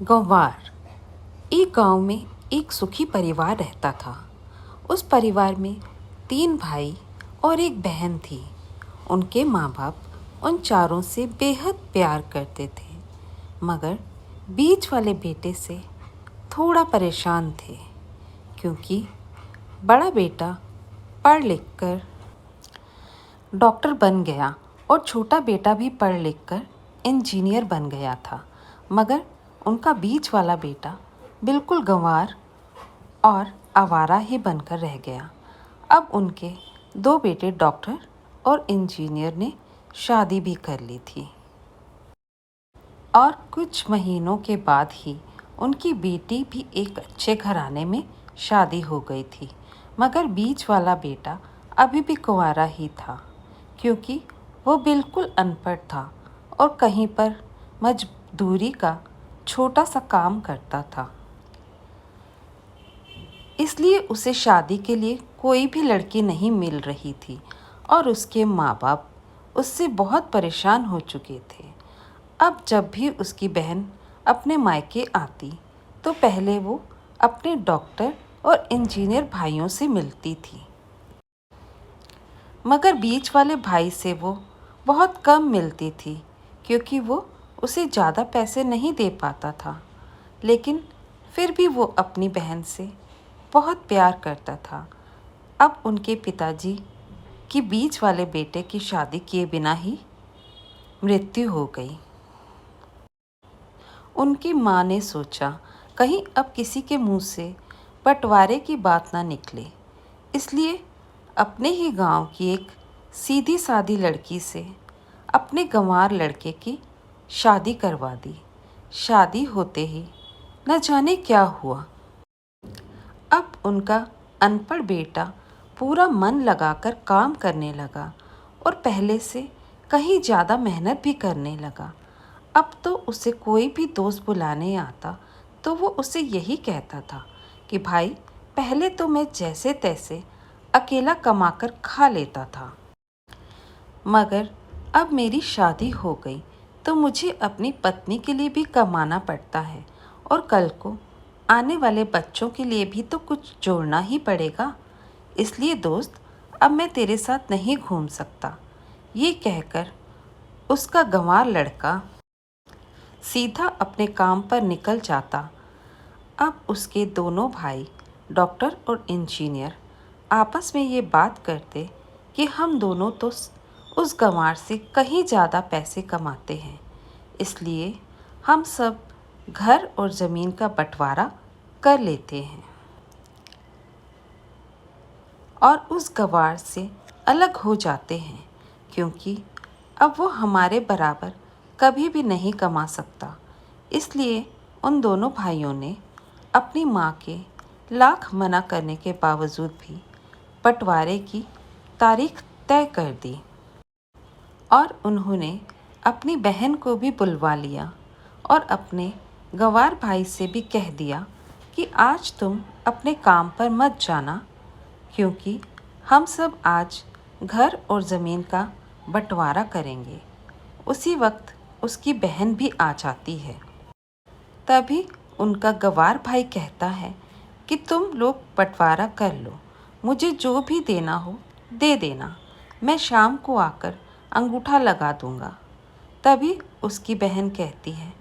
गंवार। एक गांव में एक सुखी परिवार रहता था। उस परिवार में 3 भाई और एक बहन थी। उनके माँ बाप उन चारों से बेहद प्यार करते थे, मगर बीच वाले बेटे से थोड़ा परेशान थे, क्योंकि बड़ा बेटा पढ़ लिख कर डॉक्टर बन गया और छोटा बेटा भी पढ़ लिख कर इंजीनियर बन गया था। मगर उनका बीच वाला बेटा बिल्कुल गंवार और आवारा ही बनकर रह गया। अब उनके 2 बेटे डॉक्टर और इंजीनियर ने शादी भी कर ली थी और कुछ महीनों के बाद ही उनकी बेटी भी एक अच्छे घराने में शादी हो गई थी। मगर बीच वाला बेटा अभी भी कुंवारा ही था, क्योंकि वो बिल्कुल अनपढ़ था और कहीं पर मजदूरी का छोटा सा काम करता था। इसलिए उसे शादी के लिए कोई भी लड़की नहीं मिल रही थी और उसके माँ बाप उससे बहुत परेशान हो चुके थे। अब जब भी उसकी बहन अपने मायके आती तो पहले वो अपने डॉक्टर और इंजीनियर भाइयों से मिलती थी, मगर बीच वाले भाई से वो बहुत कम मिलती थी, क्योंकि वो उसे ज़्यादा पैसे नहीं दे पाता था। लेकिन फिर भी वो अपनी बहन से बहुत प्यार करता था। अब उनके पिताजी की बीच वाले बेटे की शादी किए बिना ही मृत्यु हो गई। उनकी माँ ने सोचा कहीं अब किसी के मुंह से बंटवारे की बात ना निकले, इसलिए अपने ही गांव की एक सीधी सादी लड़की से अपने गंवार लड़के की शादी करवा दी। शादी होते ही न जाने क्या हुआ, अब उनका अनपढ़ बेटा पूरा मन लगाकर काम करने लगा और पहले से कहीं ज़्यादा मेहनत भी करने लगा। अब तो उसे कोई भी दोस्त बुलाने आता तो वो उसे यही कहता था कि भाई, पहले तो मैं जैसे तैसे अकेला कमाकर खा लेता था, मगर अब मेरी शादी हो गई तो मुझे अपनी पत्नी के लिए भी कमाना पड़ता है और कल को आने वाले बच्चों के लिए भी तो कुछ जोड़ना ही पड़ेगा। इसलिए दोस्त, अब मैं तेरे साथ नहीं घूम सकता। ये कहकर उसका गंवार लड़का सीधा अपने काम पर निकल जाता। अब उसके दोनों भाई डॉक्टर और इंजीनियर आपस में ये बात करते कि हम दोनों तो उस गंवार से कहीं ज़्यादा पैसे कमाते हैं, इसलिए हम सब घर और ज़मीन का बंटवारा कर लेते हैं और उस गंवार से अलग हो जाते हैं, क्योंकि अब वो हमारे बराबर कभी भी नहीं कमा सकता। इसलिए उन दोनों भाइयों ने अपनी माँ के लाख मना करने के बावजूद भी बंटवारे की तारीख तय कर दी और उन्होंने अपनी बहन को भी बुलवा लिया और अपने गंवार भाई से भी कह दिया कि आज तुम अपने काम पर मत जाना, क्योंकि हम सब आज घर और ज़मीन का बंटवारा करेंगे। उसी वक्त उसकी बहन भी आ जाती है। तभी उनका गंवार भाई कहता है कि तुम लोग बंटवारा कर लो, मुझे जो भी देना हो दे देना, मैं शाम को आकर अंगूठा लगा दूंगा। तभी उसकी बहन कहती है,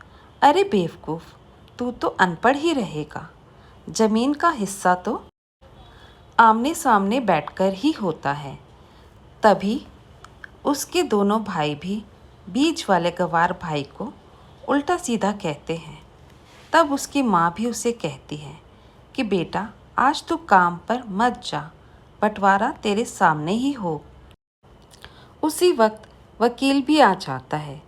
अरे बेवकूफ़, तू तो अनपढ़ ही रहेगा, ज़मीन का हिस्सा तो आमने सामने बैठकर ही होता है। तभी उसके दोनों भाई भी बीच वाले गंवार भाई को उल्टा सीधा कहते हैं। तब उसकी माँ भी उसे कहती है कि बेटा, आज तू काम पर मत जा, बंटवारा तेरे सामने ही हो। उसी वक्त वकील भी आ जाता है।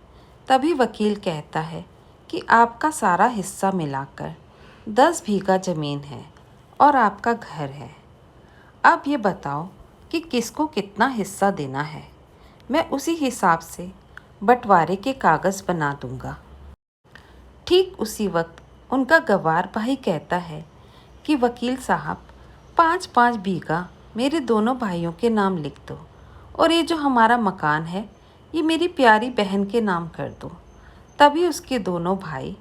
तभी वकील कहता है कि आपका सारा हिस्सा मिलाकर 10 बीघा ज़मीन है और आपका घर है। अब ये बताओ कि किसको कितना हिस्सा देना है, मैं उसी हिसाब से बंटवारे के कागज़ बना दूंगा। ठीक उसी वक्त उनका गंवार भाई कहता है कि वकील साहब, 5-5 बीघा मेरे दोनों भाइयों के नाम लिख दो और ये जो हमारा मकान है ये मेरी प्यारी बहन के नाम कर दो। तभी उसके दोनों भाई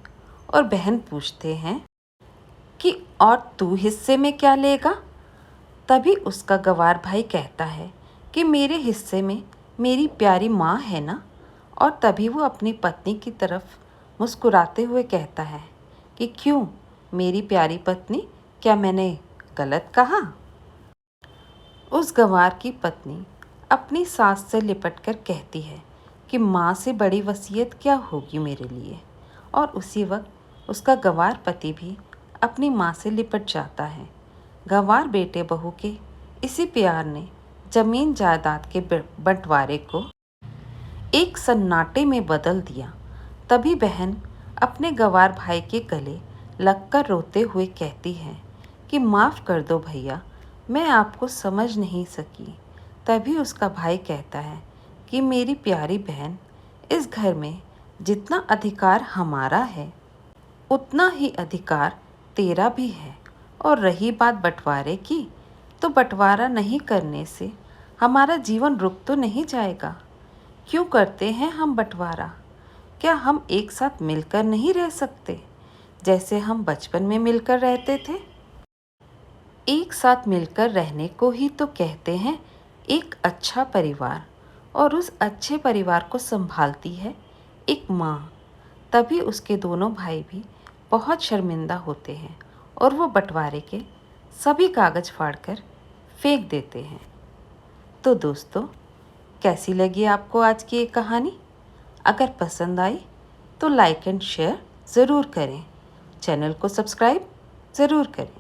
और बहन पूछते हैं कि और तू हिस्से में क्या लेगा। तभी उसका गवार भाई कहता है कि मेरे हिस्से में मेरी प्यारी माँ है ना। और तभी वो अपनी पत्नी की तरफ मुस्कुराते हुए कहता है कि क्यों मेरी प्यारी पत्नी, क्या मैंने गलत कहा। उस गंवार की पत्नी अपनी सास से लिपटकर कहती है कि माँ से बड़ी वसीयत क्या होगी मेरे लिए। और उसी वक्त उसका गंवार पति भी अपनी माँ से लिपट जाता है। गंवार बेटे बहू के इसी प्यार ने जमीन जायदाद के बंटवारे को एक सन्नाटे में बदल दिया। तभी बहन अपने गंवार भाई के गले लगकर रोते हुए कहती है कि माफ़ कर दो भैया, मैं आपको समझ नहीं सकी। तभी उसका भाई कहता है कि मेरी प्यारी बहन, इस घर में जितना अधिकार हमारा है उतना ही अधिकार तेरा भी है। और रही बात बंटवारे की, तो बंटवारा नहीं करने से हमारा जीवन रुक तो नहीं जाएगा। क्यों करते हैं हम बंटवारा? क्या हम एक साथ मिलकर नहीं रह सकते जैसे हम बचपन में मिलकर रहते थे? एक साथ मिलकर रहने को ही तो कहते हैं एक अच्छा परिवार। और उस अच्छे परिवार को संभालती है एक माँ। तभी उसके दोनों भाई भी बहुत शर्मिंदा होते हैं और वो बंटवारे के सभी कागज़ फाड़कर फेंक देते हैं। तो दोस्तों, कैसी लगी आपको आज की ये कहानी? अगर पसंद आई तो लाइक एंड शेयर ज़रूर करें। चैनल को सब्सक्राइब ज़रूर करें।